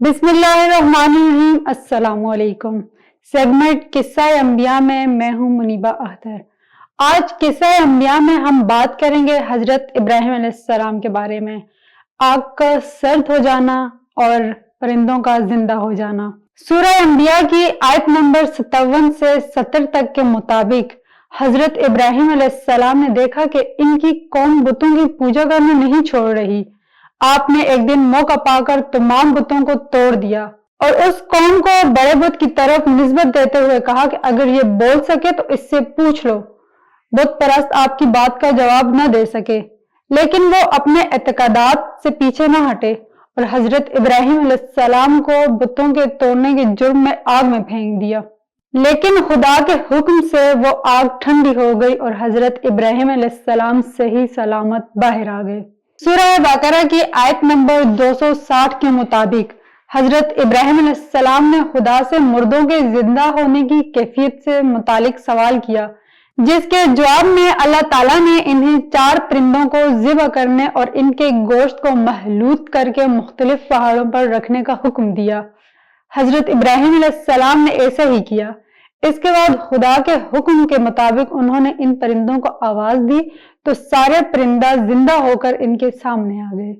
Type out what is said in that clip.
بسم اللہ الرحمن الرحیم۔ السلام علیکم۔ سیگمنٹ قصہ انبیاء میں ہوں منیبہ اختر۔ آج قصہ انبیاء میں ہم بات کریں گے حضرت ابراہیم علیہ السلام کے بارے میں، آگ کا سرد ہو جانا اور پرندوں کا زندہ ہو جانا۔ سورہ انبیاء کی آیت نمبر 57 سے 70 تک کے مطابق حضرت ابراہیم علیہ السلام نے دیکھا کہ ان کی قوم بتوں کی پوجا کرنا نہیں چھوڑ رہی۔ آپ نے ایک دن موقع پا کر تمام بتوں کو توڑ دیا اور اس قوم کو بڑے بت کی طرف نسبت دیتے ہوئے کہا کہ اگر یہ بول سکے تو اس سے پوچھ لو۔ بت پرست آپ کی بات کا جواب نہ دے سکے، لیکن وہ اپنے اعتقادات سے پیچھے نہ ہٹے اور حضرت ابراہیم علیہ السلام کو بتوں کے توڑنے کے جرم میں آگ میں پھینک دیا۔ لیکن خدا کے حکم سے وہ آگ ٹھنڈی ہو گئی اور حضرت ابراہیم علیہ السلام صحیح سلامت باہر آ گئے۔ سورہ بقرہ کی آیت نمبر 260 کے مطابق حضرت ابراہیم علیہ السلام نے خدا سے مردوں کے زندہ ہونے کی کیفیت سے متعلق سوال کیا، جس کے جواب میں اللہ تعالیٰ نے انہیں 4 پرندوں کو ذبح کرنے اور ان کے گوشت کو محلوط کر کے مختلف پہاڑوں پر رکھنے کا حکم دیا۔ حضرت ابراہیم علیہ السلام نے ایسا ہی کیا۔ اس کے بعد خدا کے حکم کے مطابق انہوں نے ان پرندوں کو آواز دی تو سارے پرندہ زندہ ہو کر ان کے سامنے آ گئے۔